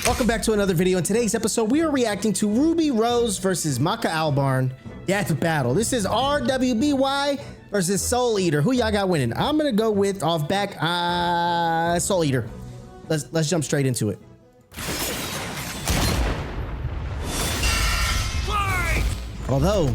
Welcome back to another video. In today's episode, we are reacting to RWBY Rose versus Maka Albarn Death Battle. This is RWBY versus Soul Eater. Who y'all got winning? I'm gonna go with off back Soul Eater. Let's jump straight into it. Although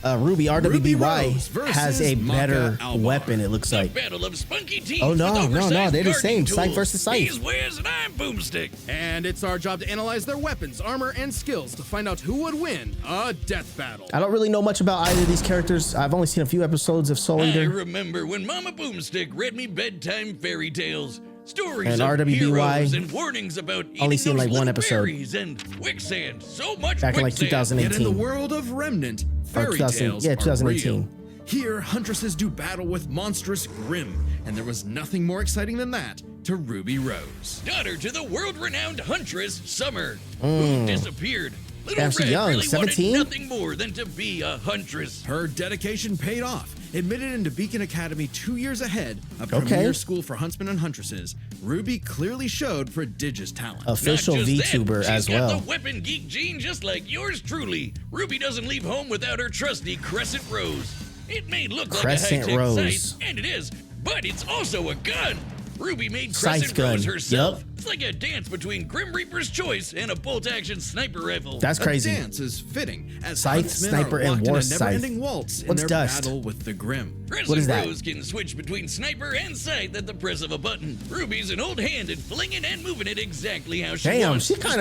RWBY has a better weapon, it looks like. Battle of spunky teams. Oh no, they're the same. Scythe versus Scythe. He's Wiz and I'm Boomstick. And it's our job to analyze their weapons, armor, and skills to find out who would win a death battle. I don't really know much about either of these characters. I've only seen a few episodes of Soul Eater. I remember when Mama Boomstick read me bedtime fairy tales. Stories and of RWBY, heroes and warnings about only seen like one episode. Berries and quicksand. So much back in like 2018. Yet in the world of Remnant, fairy tales yeah, 2018. are real. Here, huntresses do battle with monstrous Grimm, and there was nothing more exciting than that to RWBY Rose. Daughter to the world-renowned huntress Summer, who disappeared. Little Damn, Red young, really 17? wanted nothing more than to be a huntress. Her dedication paid off. Admitted into Beacon Academy 2 years ahead, a premier school for huntsmen and huntresses, RWBY clearly showed prodigious talent. Official VTuber as well. She's got the weapon geek gene just like yours truly. RWBY doesn't leave home without her trusty Crescent Rose. It may look like a high-tech scythe, and it is, but it's also a gun. RWBY made Crescent Rose herself. Yep. It's like a dance between Grim Reaper's Choice and a bolt-action sniper rifle. That's crazy. A dance is fitting, as Scythe, sniper, and war in a scythe. never-ending waltz in their dust? battle with the Grimm. Crescent Rose can switch between sniper and scythe at the press of a button. RWBY's an old hand at flinging and moving it exactly how she wants. She kind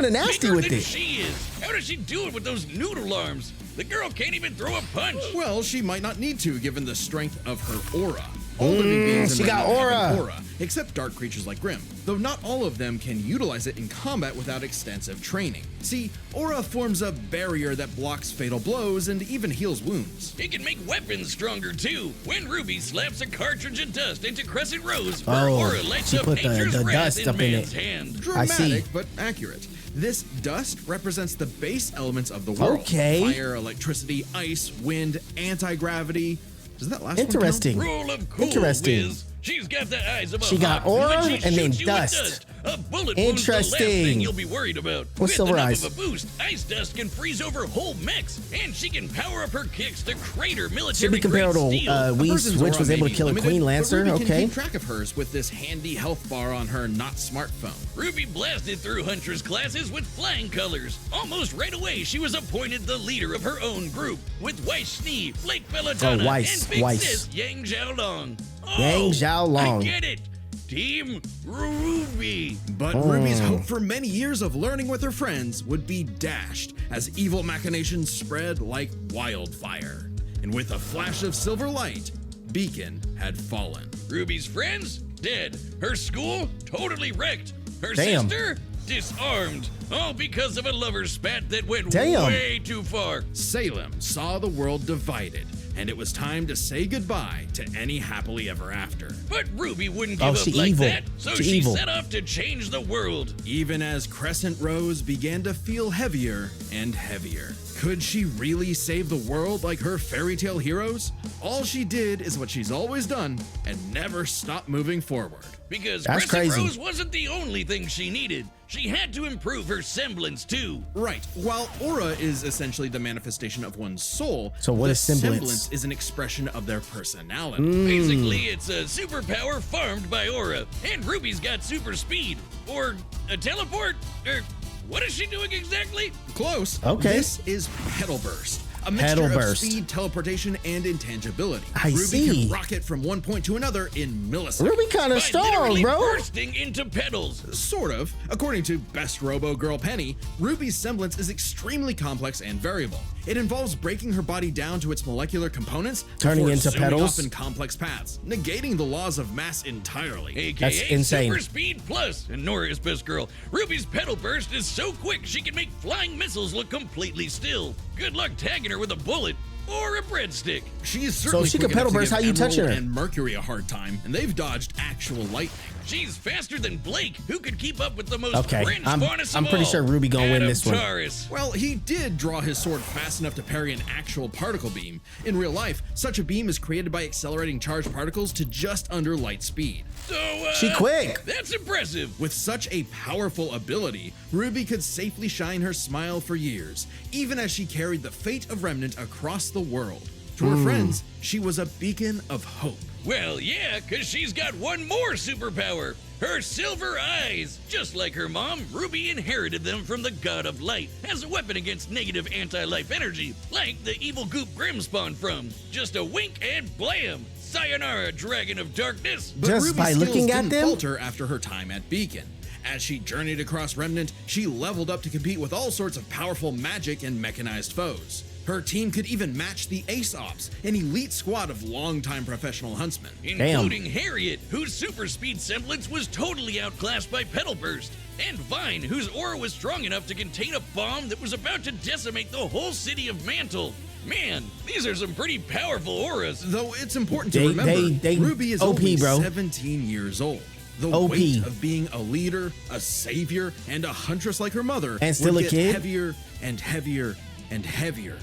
of nasty with it. She is. How does she do it with those noodle arms? The girl can't even throw a punch. Well, she might not need to, given the strength of her aura. All living beings in she got Remnant have an aura, except dark creatures like Grimm, though not all of them can utilize it in combat without extensive training. See, aura forms a barrier that blocks fatal blows and even heals wounds. It can make weapons stronger too. When RWBY slaps a cartridge of dust into Crescent Rose, her aura lights up nature's wrath in man's hand. Dramatic, but accurate. This dust represents the base elements of the world. Okay. Fire, electricity, ice, wind, anti-gravity. Does that last Interesting. one Rule of cool, Interesting. Wiz. She's got the eyes of a She got hawk, aura but when she and then shoots you with dust. A bullet wound's the last thing you'll be worried about. What's With silver enough eyes? of a boost, ice dust can freeze over whole mechs, and she can power up her kicks to crater military Should be comparable to Person's which aura was may able to be kill a limited, Queen but Lancer. RWBY can Okay. keep track of hers with this handy health bar on her not smartphone. RWBY blasted through Huntress classes with flying colors. Almost right away, she was appointed the leader of her own group, with Weiss Schnee, Flake Belladonna, and Big Sis Yang Xiaolong. Yang Xiaolong. I get it. Team RWBY. But RWBY's hope for many years of learning with her friends would be dashed as evil machinations spread like wildfire. And with a flash of silver light, Beacon had fallen. RWBY's friends? Dead. Her school? Totally wrecked. Her Damn. sister? Disarmed. All because of a lover's spat that went Damn. way too far. Salem saw the world divided, and it was time to say goodbye to any happily ever after. But RWBY wouldn't give up she like evil. that, so She she evil. set off to change the world. Even as Crescent Rose began to feel heavier and heavier. Could she really save the world like her fairy tale heroes? All she did is what she's always done and never stopped moving forward. Because That's Crescent crazy. Rose wasn't the only thing she needed. She had to improve her semblance too. Right. While aura is essentially the manifestation of one's soul, So what the is semblance? is an expression of their personality. Basically, it's a superpower farmed by aura. And RWBY's got super speed. Or a teleport. Or what is she doing exactly? Close. Okay. This is Petal Burst. A mixture Petal of burst. speed, teleportation, and intangibility. I RWBY see. can rocket from one point to another in milliseconds. RWBY kind By of strong, literally bro. bursting into petals. Sort of. According to Best Robo Girl Penny, RWBY's semblance is extremely complex and variable. It involves breaking her body down to its molecular components, Turning before into zooming petals? off in complex paths, negating the laws of mass entirely. AKA That's insane. Super Speed Plus. And Nora is best girl. RWBY's petal burst is so quick she can make flying missiles look completely still. Good luck tagging her with a bullet or a breadstick. She's certainly she quick can pedal enough to burst give how you touch Emerald her. and Mercury a hard time, and they've dodged actual lightning. She's faster than Blake, who could keep up with the most cringe I'm pretty sure RWBY gonna win this one. Taurus. Well, he did draw his sword fast enough to parry an actual particle beam. In real life, such a beam is created by accelerating charged particles to just under light speed. So, She quick. That's impressive. With such a powerful ability, RWBY could safely shine her smile for years, even as she carried the fate of Remnant across the world. To her friends, she was a beacon of hope. Well, yeah, because she's got one more superpower. Her silver eyes. Just like her mom, RWBY inherited them from the god of light as a weapon against negative anti-life energy, like the evil goop Grim spawned from. Just a wink and blam. Sayonara, Dragon of Darkness. But Just Ruby's by skills looking at didn't them? falter after her time at Beacon. As she journeyed across Remnant, she leveled up to compete with all sorts of powerful magic and mechanized foes. Her team could even match the Ace Ops, an elite squad of longtime professional huntsmen. Including Harriet, whose super speed semblance was totally outclassed by Petal Burst, and Vine, whose aura was strong enough to contain a bomb that was about to decimate the whole city of Mantle. Man, these are some pretty powerful auras. Though it's important to remember, RWBY is OP, only bro. 17 years old. The OP. weight of being a leader, a savior, and a huntress like her mother And still would a get kid? heavier and heavier and heavier.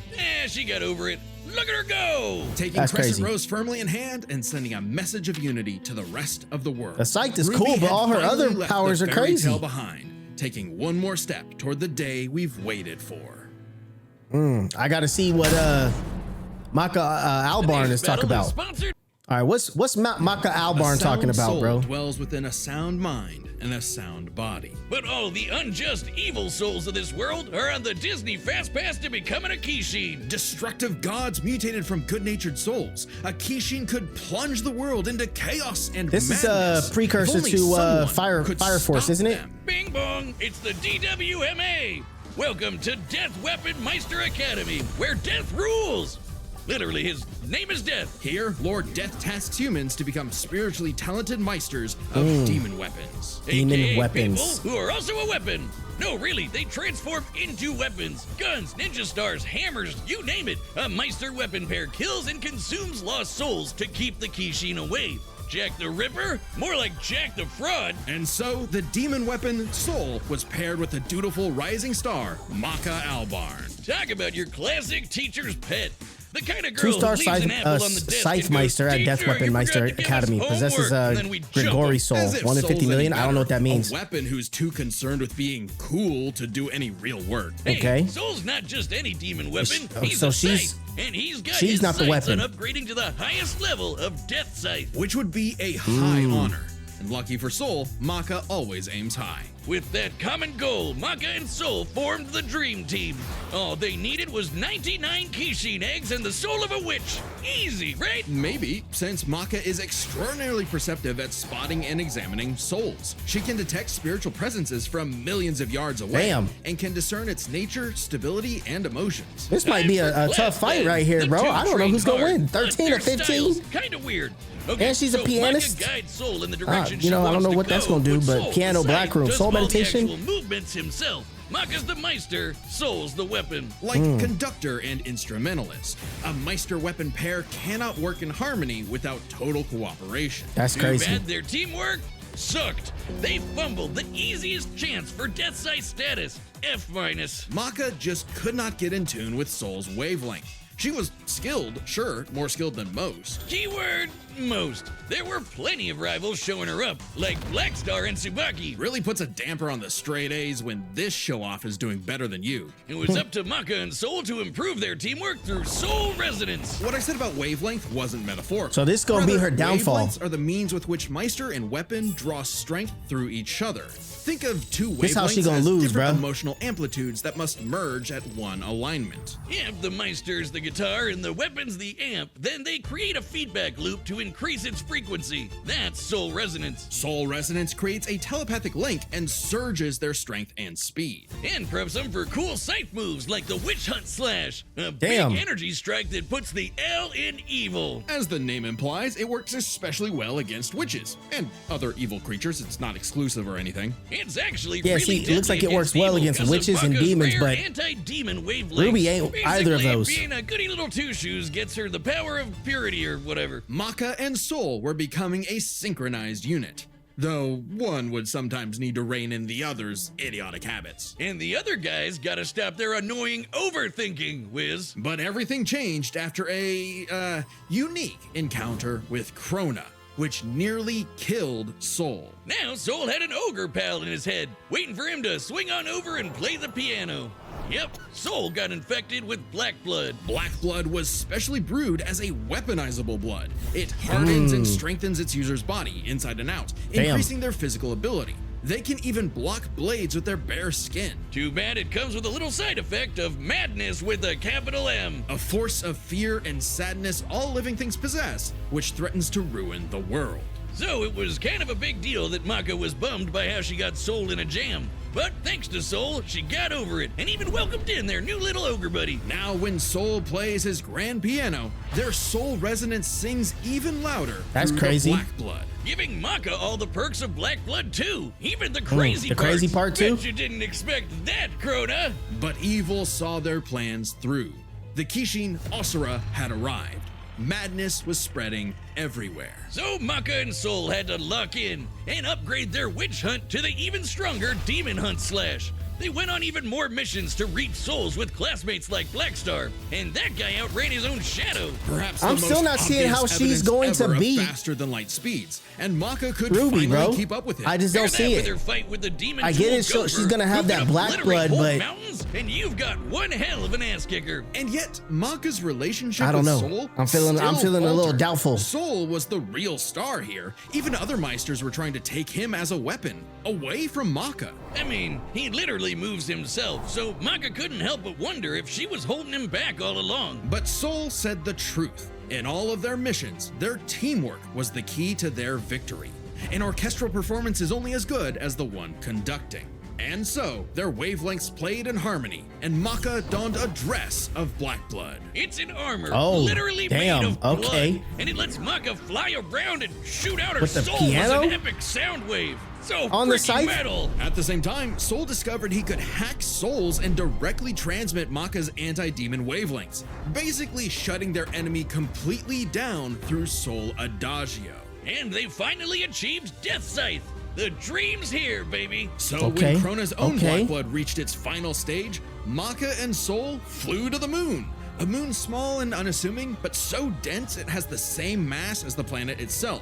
She got over it. Look at her go! Taking That's Crescent crazy. Rose firmly in hand and sending a message of unity to the rest of the world. The scythe is RWBY cool, but had all her finally other left powers the are fairy crazy. tale behind, taking one more step toward the day we've waited for. I gotta see what Maka Albarn is talking about. Sponsored. All right, what's Maka Albarn A talking sound about, soul bro? dwells within a sound mind and a sound body. But all the unjust evil souls of this world are on the Disney fast pass to becoming a Kishin. Destructive gods mutated from good-natured souls. A Kishin could plunge the world into chaos and This is madness. a precursor If only to someone Fire could Force, stop isn't it? them. Bing bong, it's the DWMA. Welcome to Death Weapon Meister Academy, where death rules. Literally, his name is Death. Here, Lord Death tasks humans to become spiritually talented meisters of demon weapons. Demon AKA weapons. people who are also a weapon. No, really, they transform into weapons. Guns, ninja stars, hammers, you name it. A Meister weapon pair kills and consumes lost souls to keep the Kishin away. Jack the Ripper? More like Jack the Fraud. And so, the demon weapon, Soul, was paired with the dutiful rising star, Maka Albarn. Talk about your classic teacher's pet. The kind of girl 2-star who leaves an apple on the desk Scythe and goes, Meister at Death "Teacher, Weapon you Meister forgot to give us Academy. Possesses homework." And then we jump Grigori him. Soul. As if 1 in Soul's 50 any million. I don't know what that better. means. A weapon who's too concerned with being cool to do any real work. Hey, Okay. Soul's not just any demon weapon. Oh, He's so a she's- scythe, and he's got she's his not the sights weapon. on upgrading to the highest level of Death Scythe. Which would be a high honor. And lucky for Soul, Maka always aims high. With that common goal, Maka and Soul formed the Dream Team. All they needed was 99 Kishin eggs and the soul of a witch. Easy, right? Maybe, since Maka is extraordinarily perceptive at spotting and examining souls. She can detect spiritual presences from millions of yards away. Damn. And can discern its nature, stability, and emotions. This might be a tough fight right here, bro. I don't know who's gonna win. 13 or 15? Kind of weird. Okay, And she's a so pianist? Maka guides Soul in the direction you know, she I don't wants know to what that's go, gonna do, but Soul, piano, the black scythe, room, does soul all the meditation? actual movements himself. Maka's the Meister, Soul's the weapon. Like conductor and instrumentalist, a Meister weapon pair cannot work in harmony without total cooperation. That's Too crazy. bad their teamwork sucked. They fumbled the easiest chance for Death Scythe status, F-. Maka just could not get in tune with Soul's wavelength. She was skilled, sure, more skilled than most. Keyword, most. There were plenty of rivals showing her up, like Blackstar and Tsubaki. Really puts a damper on the straight A's when this show-off is doing better than you. It was up to Maka and Soul to improve their teamwork through Soul Resonance. What I said about wavelength wasn't metaphorical. So this gonna be Rather, her downfall. Wavelengths are the means with which Meister and weapon draw strength through each other. Think of two wavelengths This how she gonna as lose, different bruh. emotional amplitudes that must merge at one alignment. If the Meister's the guitar and the weapon's the amp, then they create a feedback loop to increase its frequency. That's Soul Resonance. Soul Resonance creates a telepathic link and surges their strength and speed. And preps them for cool scythe moves like the Witch Hunt Slash, a Damn. big energy strike that puts the L in evil. As the name implies, it works especially well against witches and other evil creatures. It's not exclusive or anything. It's actually Yeah, really see, it looks deadly like it works against well evil against 'cause of witches and Maka's demons, rare but anti-demon wavelength. RWBY ain't either of Basically, those. Being a goody little two-shoes gets her the power of purity or whatever. Maka and Soul were becoming a synchronized unit. though one would sometimes need to rein in the other's idiotic habits. And the other guys gotta stop their annoying overthinking, Wiz. But everything changed after a, unique encounter with Krona, which nearly killed Soul. Now Soul had an ogre pal in his head, waiting for him to swing on over and play the piano. Yep, Soul got infected with black blood. Black blood was specially brewed as a weaponizable blood. It hardens and strengthens its user's body inside and out, increasing their physical ability. They can even block blades with their bare skin. Too bad it comes with a little side effect of madness with a capital M. A force of fear and sadness all living things possess, which threatens to ruin the world. So it was kind of a big deal that Maka was bummed by how she got Soul in a jam. But thanks to Soul, she got over it and even welcomed in their new little ogre buddy. Now when Soul plays his grand piano, their soul resonance sings even louder. That's through crazy. The black blood. Giving Maka all the perks of black blood too. Even the crazy the crazy part too? Bet you didn't expect that, Krona. But evil saw their plans through. The Kishin Asura had arrived. Madness was spreading everywhere. So Maka and Soul had to lock in and upgrade their witch hunt to the even stronger demon hunt slash. They went on even more missions to reap souls with classmates like Blackstar, and that guy outran his own shadow. Perhaps I'm the still most not seeing how obvious she's evidence going to ever of beat faster than light speeds, and Maka could RWBY, finally bro. keep up with him. I just don't see With it. her fight with the demon I get it, tool she's Gopher, gonna have who that could black obliterate blood, whole but mountains, and you've got one hell of an ass kicker. And yet, Maka's relationship I don't with know. Soul I'm feeling a still little faltered. doubtful. Soul was the real star here. Even other Meisters were trying to take him as a weapon, away from Maka. I mean, he literally moves himself, so Maka couldn't help but wonder if she was holding him back all along. But Soul said the truth. In all of their missions, their teamwork was the key to their victory. An orchestral performance is only as good as the one conducting. And so, their wavelengths played in harmony, and Maka donned a dress of black blood. It's an armor, Oh, literally damn, made of blood, okay. and it lets Maka fly around and shoot out her With the soul piano? as an epic sound wave. So On the freaking scythe? metal. At the same time, Soul discovered he could hack souls and directly transmit Maka's anti-demon wavelengths, basically shutting their enemy completely down through Soul Adagio. And they finally achieved Death Scythe. The dream's here, baby. So Okay, when Krona's own okay. black blood reached its final stage, Maka and Soul flew to the moon. A moon small and unassuming, but so dense it has the same mass as the planet itself.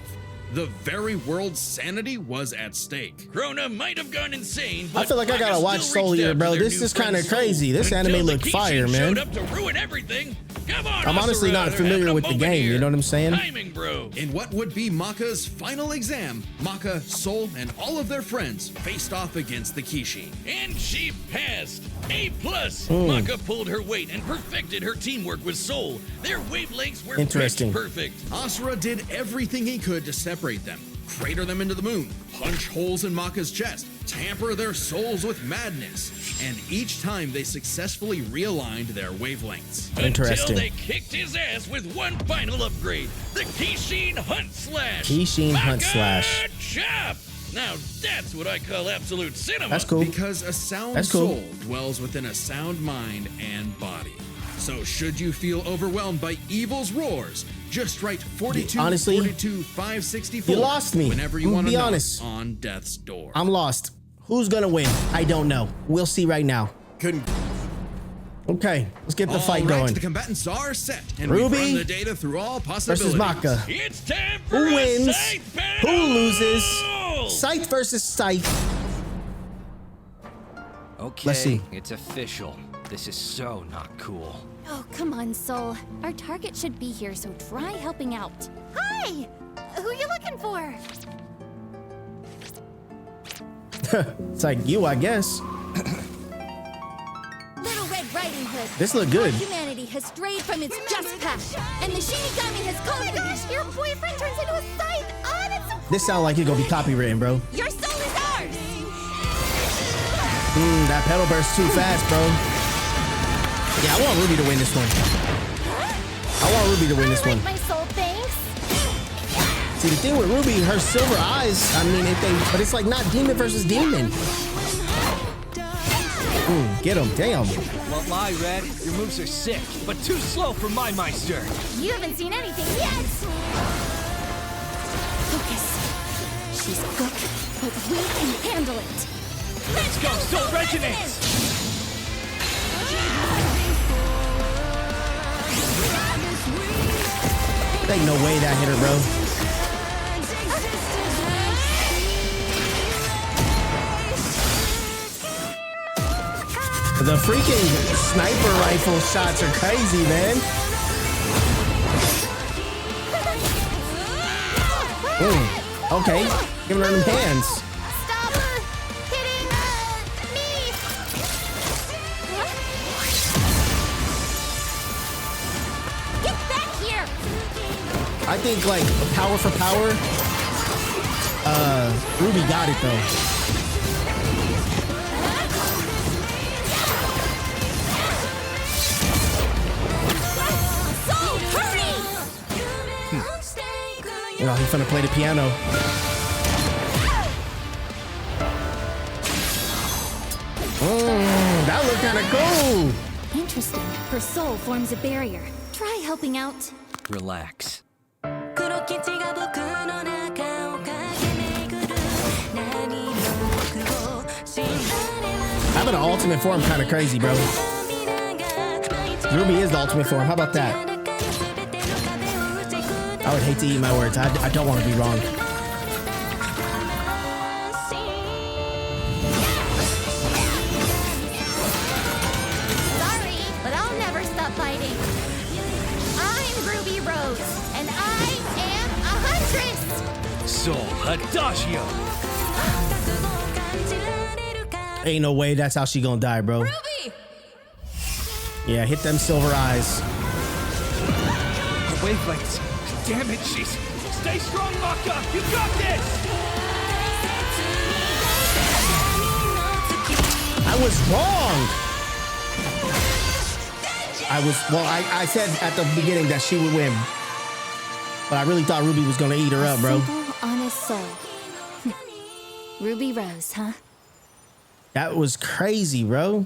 The very world's sanity was at stake. Krona might have gone insane, but I feel like I Maka gotta watch still Soul reached Eater, out bro. to their This new is kinda friend Soul crazy. This until anime the look Kishin fire, man. showed up to ruin everything. Come on, I'm honestly Asura, not they're familiar having a with the moment game, you here. know what I'm saying? Timing, bro. In what would be Maka's final exam, Maka, Soul, and all of their friends faced off against the Kishin. And she passed. A+. Hmm. Maka pulled her weight and perfected her teamwork with Soul. Their wavelengths were Interesting. pitch perfect. Asura did everything he could to separate them, crater them into the moon, punch holes in Maka's chest, tamper their souls with madness, and each time they successfully realigned their wavelengths. Interesting. Until they kicked his ass with one final upgrade, the Kishin Hunt Slash. Kishin Hunt Maka Slash. Chop. Now that's what I call absolute cinema. That's cool. Because a sound That's cool. soul dwells within a sound mind and body. So should you feel overwhelmed by evil's roars, just write 42 Honestly, 42 564 you lost me. whenever you I'm want gonna to be knock honest. on death's door. I'm lost. Who's gonna win? I don't know. We'll see right now. Couldn't. Okay, let's get the fight All right, going. the combatants are set, and RWBY we've run the data through all possibilities. Versus Maka. It's time for Who a wins? scythe battle! Who loses? Scythe versus Scythe. Okay, Let's see. it's official. This is so not cool. Oh, come on, Soul. Our target should be here, so try helping out. Hi! Who are you looking for? It's like you, I guess. Little Red Riding Hood. This look good. Humanity has strayed from its just path, and the Shinigami has called for this. Your boyfriend turns into a scythe. Oh, that's so cool. This sound like it's gonna be copywritten, bro. Your soul is ours. That pedal burst too fast, bro. Yeah, I want RWBY to win this one. I want RWBY to win this I like one. my soul, thanks. See, the thing with RWBY, her silver eyes, I mean, but it's like not demon versus demon. Get him, damn. Won't lie, Red. Your moves are sick, but too slow for my Meister. You haven't seen anything yet. Focus. She's quick, but we can handle it. Let's go, Soul Resonance! Ain't no way that hit her, bro. The freaking sniper rifle shots are crazy, man. Okay, giving her them hands. Stop hitting me! Get back here! I think like power for power. Ruby got it though. Soul, hurry! You know, he's finna play the piano. That looked kind of cool. Interesting. Her soul forms a barrier. Try helping out. Relax. Having an ultimate form kind of crazy, bro. Ruby is the ultimate form. How about that? I would hate to eat my words. I don't want to be wrong. Sorry, but I'll never stop fighting. I'm Ruby Rose, and I am a huntress. Soul Adagio. Ain't no way that's how she gonna die, bro. Ruby! Yeah, hit them silver eyes. Her wavelengths. Damn it, she's... Stay strong, Maka! You got this! I was wrong. I said at the beginning that she would win. But I really thought Ruby was gonna eat her up, bro. Simple, honest soul. Ruby Rose, huh? That was crazy, bro.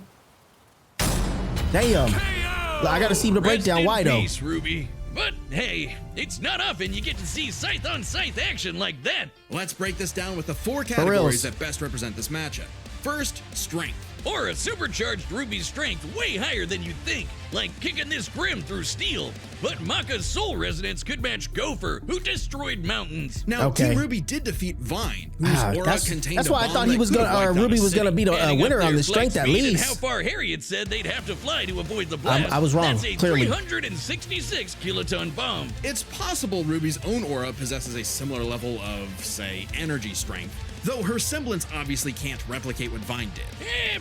Damn. I gotta see the breakdown. Why though? Peace, Ruby. But hey, it's not often you get to see scythe on scythe action like that. Let's break this down with the 4 reals. categories that best represent this matchup. First, strength. Or a supercharged Ruby's strength way higher than you'd think, like kicking this Grim through steel. But Maka's soul resonance could match Gopher, who destroyed mountains. Now, Okay. Team RWBY did defeat Vine, whose aura contained that's a why I bomb thought he that was could gonna, have wiped out Ruby a was gonna city. be the Adding up winner on their the strength flight at speed and least. how far Harriet said they'd have to fly to avoid the blast. I was wrong, That's a clearly. 366 kiloton bomb. It's possible RWBY's own aura possesses a similar level of, say, energy strength, though her semblance obviously can't replicate what Vine did.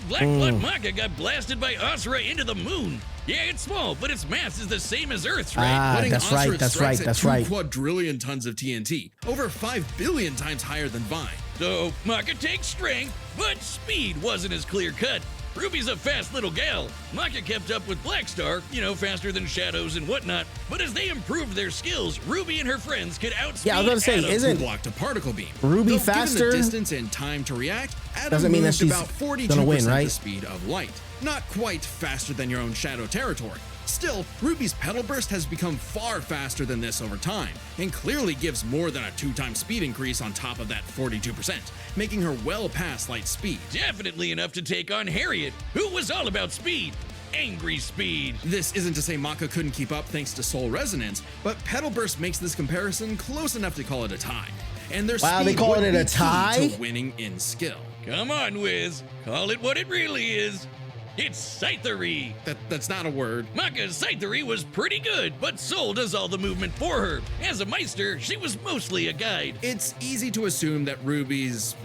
Black Blood Maka got blasted by Asura into the moon. Yeah, it's small, but its mass is the same as Earth's, right? Putting that's Asura right, at that's strikes right, at that's 2 right. quadrillion tons of TNT, over 5 billion times higher than Vine. So Maka takes strength, but speed wasn't as clear cut. Ruby's a fast little gal. Maka kept up with Blackstar, faster than Shadows and whatnot. But as they improved their skills, Ruby and her friends could outspeed Yeah, I was gonna say, Atom. isn't Who blocked a particle beam. Ruby Though, faster? Given the distance and time to react, Atom Doesn't mean that moved she's about 42% gonna win, right? the speed of light. Not quite faster than your own Shadow territory. Still, Ruby's pedal burst has become far faster than this over time, and clearly gives more than a 2-time speed increase on top of that 42%, making her well past light speed. Definitely enough to take on Harriet, who was all about speed. Angry speed. This isn't to say Maka couldn't keep up thanks to Soul Resonance, but pedal burst makes this comparison close enough to call it a tie. And their Wow, speed they calling would it a be key tie? to winning in skill. Come on, Wiz. Call it what it really is. It's scythery. That's not a word. Maka's scythery was pretty good, but Soul does all the movement for her. As a Meister, she was mostly a guide. It's easy to assume that Ruby's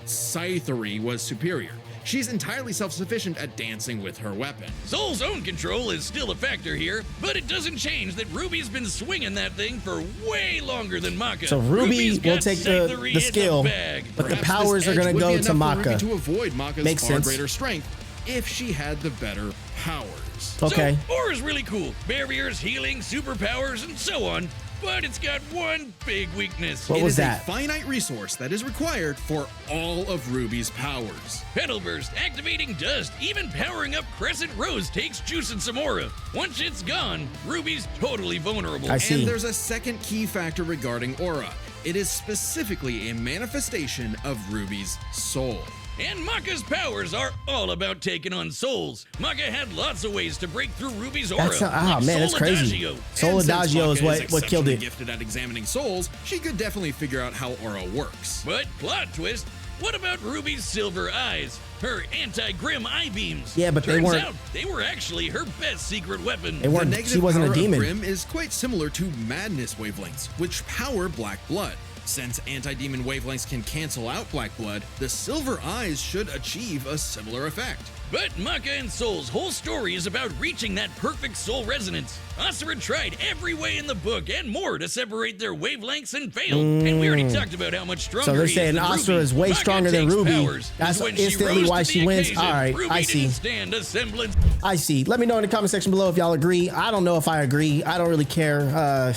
scythery was superior. She's entirely self-sufficient at dancing with her weapon. Soul's own control is still a factor here, but it doesn't change that Ruby's been swinging that thing for way longer than Maka. So Ruby will take the skill, but the Perhaps powers this are gonna edge would go be to enough for Maka. Ruby to avoid Maka's Makes far sense. greater strength if she had the better powers. Okay. So, Aura's really cool. Barriers, healing, superpowers, and so on. But it's got one big weakness. What It was is that? a finite resource that is required for all of RWBY's powers. Pedal Burst, activating dust, even powering up Crescent Rose takes juice and some aura. Once it's gone, Ruby's totally vulnerable. I see. And there's a second key factor regarding aura. It is specifically a manifestation of Ruby's soul. And Maka's powers are all about taking on souls. Maka had lots of ways to break through Ruby's aura. That's crazy. Soul Adagio is what killed it. Gifted at examining souls, she could definitely figure out how aura works. But plot twist, what about Ruby's silver eyes? Her anti-grim eye beams. Yeah, but Turns out they were actually her best secret weapon. They weren't. The negative She wasn't power a demon. of Grim is quite similar to madness wavelengths, which power black blood. Since anti-demon wavelengths can cancel out black blood, the silver eyes should achieve a similar effect. But Maka and Soul's whole story is about reaching that perfect soul resonance. Asura tried every way in the book and more to separate their wavelengths and failed. And we already talked about how much stronger So they're he saying is than Asura Ruby. is way Maka stronger than takes Ruby. powers. That's When instantly rose why to she the wins. occasion, All right, Ruby I see. didn't stand a semblance. I see. Let me know in the comment section below if y'all agree. I don't know if I agree. I don't really care.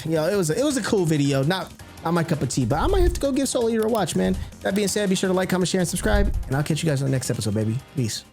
It was a cool video. Not my cup of tea, but I might have to go give Soul Eater a watch, man. That being said, be sure to like, comment, share, and subscribe, and I'll catch you guys on the next episode, baby. Peace.